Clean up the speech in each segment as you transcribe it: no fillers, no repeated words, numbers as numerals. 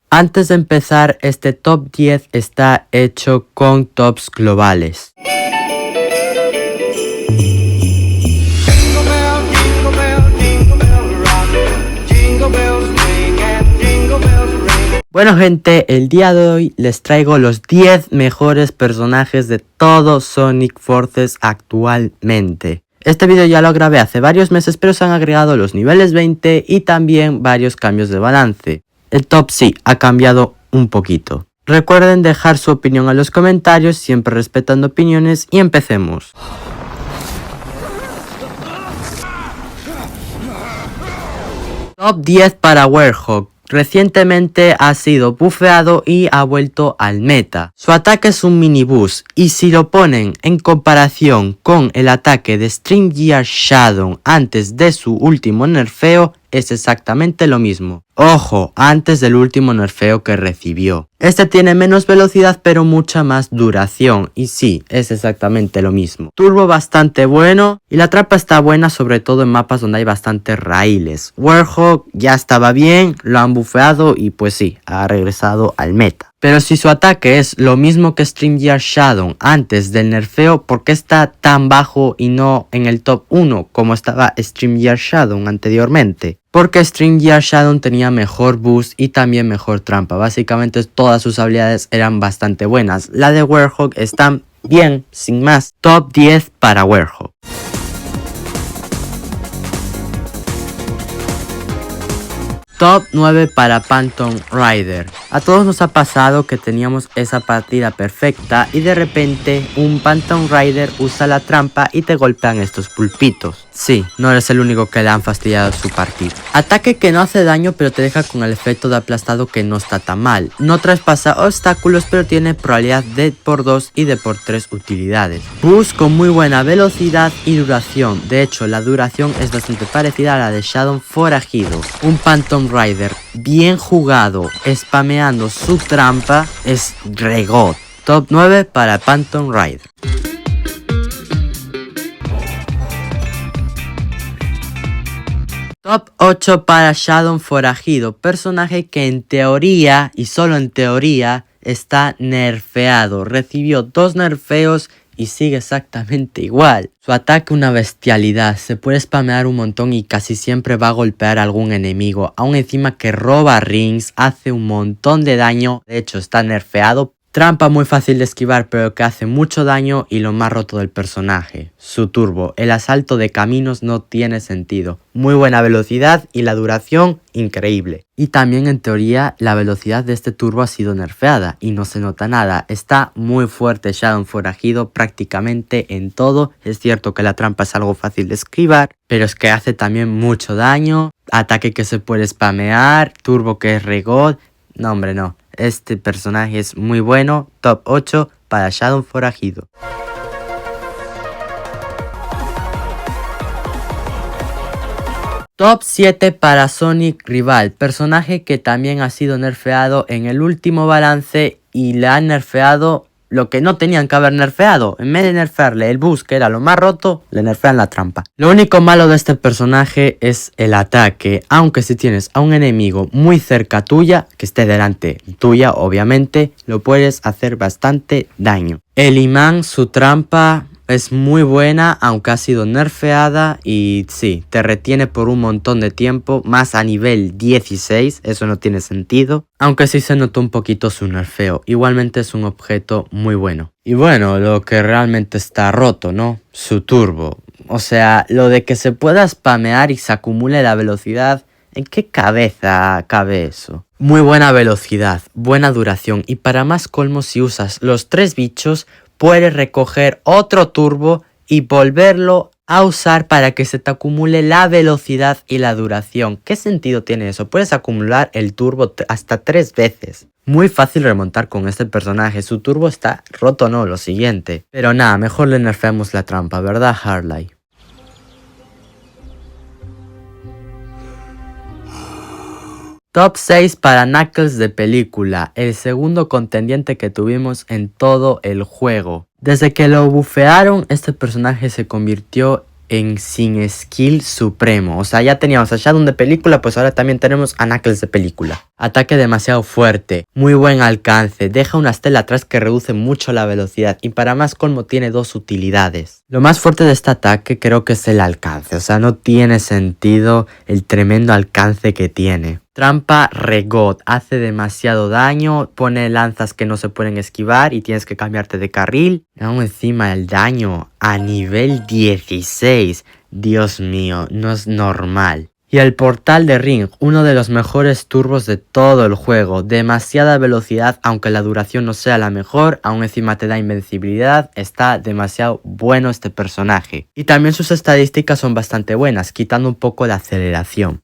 Antes de empezar, este top 10 está hecho con tops globales. Bueno gente, el día de hoy les traigo los 10 mejores personajes de todo Sonic Forces actualmente. Este video ya lo grabé hace varios meses, pero se han agregado los niveles 20 y también varios cambios de balance. El top sí ha cambiado un poquito. Recuerden dejar su opinión en los comentarios, siempre respetando opiniones, y empecemos. Top 10 para Warhog. Recientemente ha sido bufeado y ha vuelto al meta. Su ataque es un mini boost, y si lo ponen en comparación con el ataque de Stream Gear Shadow antes de su último nerfeo, es exactamente lo mismo. Ojo, antes del último nerfeo que recibió. Este tiene menos velocidad pero mucha más duración, y sí, es exactamente lo mismo. Turbo bastante bueno y la trampa está buena, sobre todo en mapas donde hay bastantes raíles. Warhog ya estaba bien, lo han bufeado y pues sí, ha regresado al meta. Pero si su ataque es lo mismo que Stream Gear Shadow antes del nerfeo, ¿por qué está tan bajo y no en el top 1 como estaba Stream Gear Shadow anteriormente? Porque Stream Gear Shadow tenía mejor boost y también mejor trampa. Básicamente todas sus habilidades eran bastante buenas. La de Warhog está bien, sin más. Top 10 para Warhog. Top 9 para Phantom Rider. A todos nos ha pasado que teníamos esa partida perfecta y de repente un Phantom Rider usa la trampa y te golpean estos pulpitos. Sí, no eres el único que le han fastidiado su partida. Ataque que no hace daño pero te deja con el efecto de aplastado, que no está tan mal. No traspasa obstáculos pero tiene probabilidad de por 2 y de por 3 utilidades. Boost con muy buena velocidad y duración. De hecho, la duración es bastante parecida a la de Shadow Forajido. Un Phantom Rider bien jugado, spameando su trampa, es regod. Top 9 para Phantom Rider. Top 8 para Shadow Forajido, personaje que en teoría, y solo en teoría, está nerfeado. Recibió 2 nerfeos y sigue exactamente igual. Su ataque una bestialidad, se puede spamear un montón y casi siempre va a golpear a algún enemigo. Aún encima que roba rings, hace un montón de daño, de hecho está nerfeado. Trampa muy fácil de esquivar pero que hace mucho daño, y lo más roto del personaje, su turbo. El asalto de caminos no tiene sentido. Muy buena velocidad y la duración increíble. Y también en teoría la velocidad de este turbo ha sido nerfeada y no se nota nada. Está muy fuerte Shadow Forajido prácticamente en todo. Es cierto que la trampa es algo fácil de esquivar, pero es que hace también mucho daño. Ataque que se puede spamear, turbo que es regod. No hombre, no. Este personaje es muy bueno. Top 8 para Shadow Forajido. Top 7 para Sonic Rival, personaje que también ha sido nerfeado en el último balance y le han nerfeado lo que no tenían que haber nerfeado. En vez de nerfearle el boost, que era lo más roto, le nerfean la trampa. Lo único malo de este personaje es el ataque, aunque si tienes a un enemigo muy cerca tuya, que esté delante tuya obviamente, lo puedes hacer bastante daño. El imán, su trampa es muy buena, aunque ha sido nerfeada, y sí, te retiene por un montón de tiempo, más a nivel 16, eso no tiene sentido. Aunque sí se notó un poquito su nerfeo, igualmente es un objeto muy bueno. Y bueno, lo que realmente está roto, ¿no? Su turbo. O sea, lo de que se pueda spamear y se acumule la velocidad, ¿en qué cabeza cabe eso? Muy buena velocidad, buena duración, y para más colmo, si usas los 3 bichos, puedes recoger otro turbo y volverlo a usar para que se te acumule la velocidad y la duración. ¿Qué sentido tiene eso? Puedes acumular el turbo hasta 3 veces. Muy fácil remontar con este personaje. Su turbo está roto, no, lo siguiente. Pero nada, mejor le nerfeamos la trampa, ¿verdad, Harley? Top 6 para Knuckles de película, el segundo contendiente que tuvimos en todo el juego. Desde que lo bufearon, este personaje se convirtió en sin skill supremo. O sea, ya teníamos a Shadow de película, pues ahora también tenemos a Knuckles de película. Ataque demasiado fuerte, muy buen alcance, deja una estela atrás que reduce mucho la velocidad y para más colmo tiene 2 utilidades. Lo más fuerte de este ataque creo que es el alcance, o sea, no tiene sentido el tremendo alcance que tiene. Trampa Regot, hace demasiado daño, pone lanzas que no se pueden esquivar y tienes que cambiarte de carril. Aún encima el daño a nivel 16, Dios mío, no es normal. Y el portal de Ring, uno de los mejores turbos de todo el juego, demasiada velocidad aunque la duración no sea la mejor, aún encima te da invencibilidad, está demasiado bueno este personaje. Y también sus estadísticas son bastante buenas, quitando un poco de aceleración.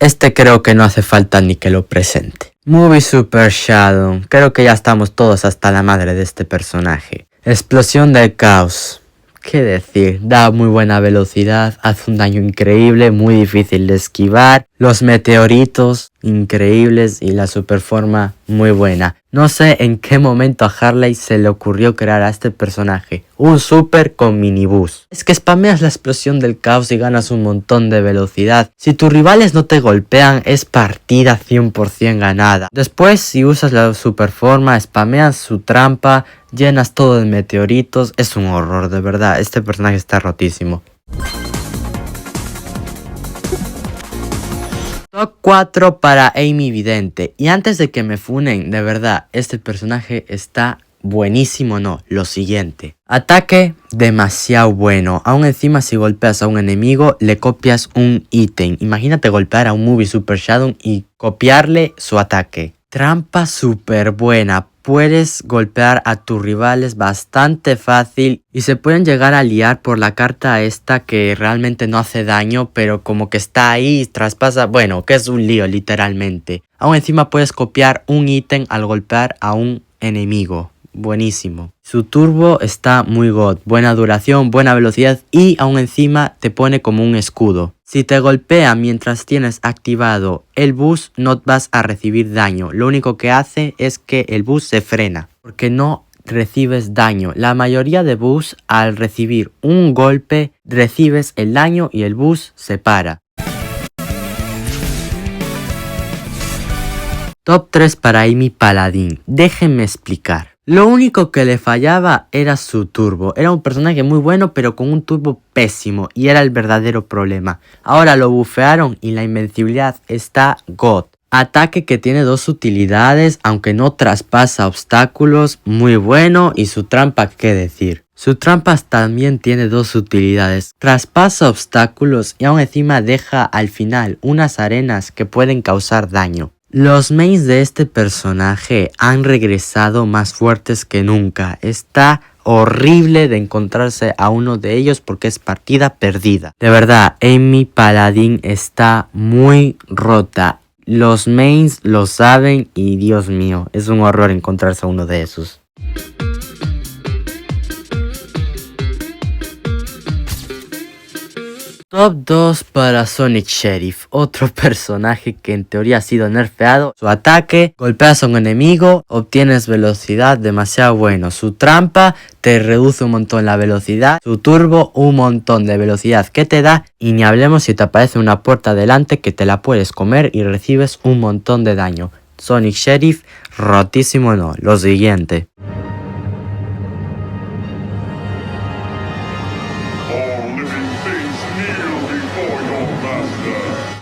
Este creo que no hace falta ni que lo presente. Movie Super Shadow, creo que ya estamos todos hasta la madre de este personaje. Explosión del caos. ¿Qué decir? Da muy buena velocidad, hace un daño increíble, muy difícil de esquivar. Los meteoritos increíbles y la superforma muy buena. No sé en qué momento a Harley se le ocurrió crear a este personaje. Un super con minibús. Es que spameas la explosión del caos y ganas un montón de velocidad. Si tus rivales no te golpean es partida 100% ganada. Después si usas la superforma, spameas su trampa, llenas todo de meteoritos. Es un horror de verdad. Este personaje está rotísimo. Top 4 para Amy Vidente. Y antes de que me funen, de verdad, este personaje está buenísimo, no, lo siguiente. Ataque demasiado bueno. Aún encima si golpeas a un enemigo, le copias un ítem. Imagínate golpear a un Movie Super Shadow y copiarle su ataque. Trampa súper buena. Puedes golpear a tus rivales bastante fácil y se pueden llegar a liar por la carta esta que realmente no hace daño, pero como que está ahí y traspasa, bueno, que es un lío literalmente. Aún encima puedes copiar un ítem al golpear a un enemigo. Buenísimo. Su turbo está muy god, buena duración, buena velocidad y aún encima te pone como un escudo. Si te golpea mientras tienes activado el boost no vas a recibir daño. Lo único que hace es que el boost se frena porque no recibes daño. La mayoría de boosts al recibir un golpe recibes el daño y el boost se para. Top 3 para Amy Paladin. Déjenme explicar. Lo único que le fallaba era su turbo. Era un personaje muy bueno pero con un turbo pésimo y era el verdadero problema. Ahora lo bufearon y la invencibilidad está god. Ataque que tiene 2 utilidades aunque no traspasa obstáculos, muy bueno y su trampa qué decir. Su trampa también tiene 2 utilidades, traspasa obstáculos y aún encima deja al final unas arenas que pueden causar daño. Los mains de este personaje han regresado más fuertes que nunca. Está horrible de encontrarse a uno de ellos porque es partida perdida. De verdad, Amy Paladin está muy rota. Los mains lo saben y Dios mío, es un horror encontrarse a uno de esos. Top 2 para Sonic Sheriff, otro personaje que en teoría ha sido nerfeado. Su ataque, golpeas a un enemigo, obtienes velocidad demasiado bueno. Su trampa te reduce un montón la velocidad. Su turbo un montón de velocidad que te da. Y ni hablemos si te aparece una puerta delante que te la puedes comer y recibes un montón de daño. Sonic Sheriff, rotísimo no. Lo siguiente.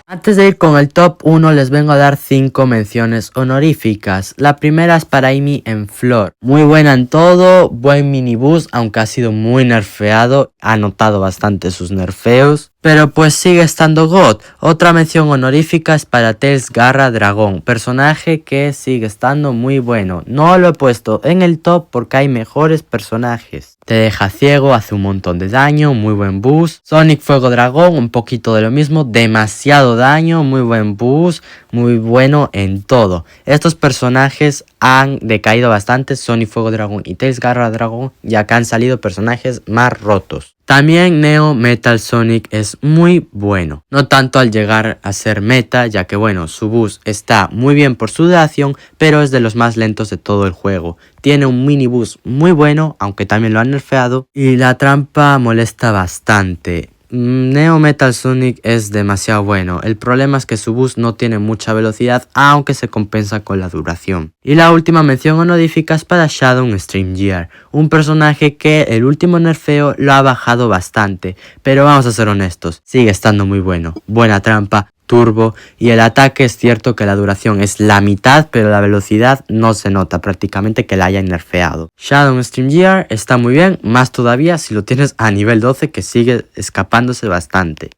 Antes de ir con el top 1 les vengo a dar 5 menciones honoríficas. La primera es para Amy en Flor. Muy buena en todo, buen minibús, aunque ha sido muy nerfeado. Ha notado bastante sus nerfeos, pero pues sigue estando god. Otra mención honorífica es para Tails Garra Dragón, personaje que sigue estando muy bueno. No lo he puesto en el top porque hay mejores personajes. Te deja ciego, hace un montón de daño, muy buen boost. Sonic Fuego Dragón, un poquito de lo mismo, demasiado daño, muy buen boost, muy bueno en todo. Estos personajes han decaído bastante, Sonic Fuego Dragón y Tails Garra Dragón, ya que han salido personajes más rotos. También Neo Metal Sonic es muy bueno, no tanto al llegar a ser meta, ya que bueno, su boost está muy bien por su duración, pero es de los más lentos de todo el juego. Tiene un mini boost muy bueno, aunque también lo han nerfeado, y la trampa molesta bastante. Neo Metal Sonic es demasiado bueno, el problema es que su boost no tiene mucha velocidad, aunque se compensa con la duración. Y la última mención honorífica es para Shadow Stream Gear, un personaje que el último nerfeo lo ha bajado bastante, pero vamos a ser honestos, sigue estando muy bueno, buena trampa, turbo, y el ataque es cierto que la duración es la mitad, pero la velocidad no se nota prácticamente que la hayan nerfeado. Shadow Stream Gear está muy bien, más todavía si lo tienes a nivel 12, que sigue escapándose bastante.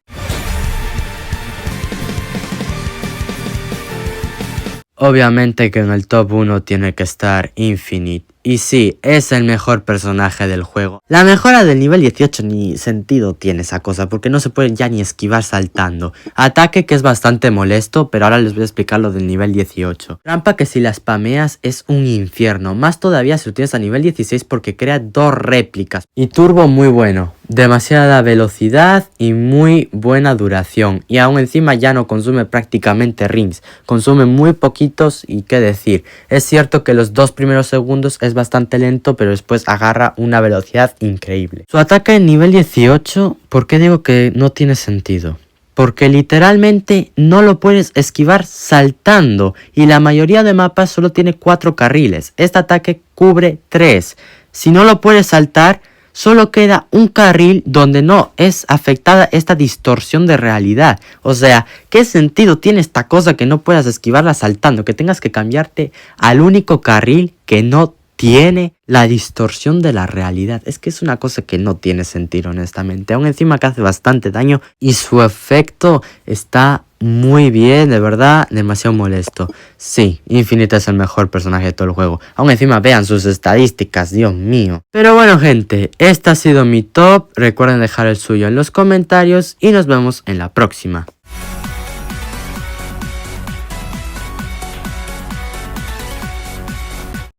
Obviamente que en el top 1 tiene que estar Infinite. Y sí, es el mejor personaje del juego. La mejora del nivel 18 ni sentido tiene esa cosa, porque no se puede ya ni esquivar saltando. Ataque que es bastante molesto, pero ahora les voy a explicar lo del nivel 18. Trampa que si la spameas es un infierno, más todavía si lo tienes a nivel 16 porque crea 2 réplicas. Y turbo muy bueno, demasiada velocidad y muy buena duración. Y aún encima ya no consume prácticamente rings, consume muy poquitos y qué decir. Es cierto que los 2 primeros segundos es bastante lento, pero después agarra una velocidad increíble. Su ataque en nivel 18, ¿por qué digo que no tiene sentido? Porque literalmente no lo puedes esquivar saltando y la mayoría de mapas solo tiene 4 carriles. Este ataque cubre 3. Si no lo puedes saltar, solo queda un carril donde no es afectada esta distorsión de realidad. O sea, ¿qué sentido tiene esta cosa que no puedas esquivarla saltando? Que tengas que cambiarte al único carril que no tiene la distorsión de la realidad. Es que es una cosa que no tiene sentido, honestamente. Aún encima que hace bastante daño y su efecto está muy bien, de verdad, demasiado molesto. Sí, Infinite es el mejor personaje de todo el juego. Aún encima vean sus estadísticas, Dios mío. Pero bueno, gente, este ha sido mi top. Recuerden dejar el suyo en los comentarios y nos vemos en la próxima.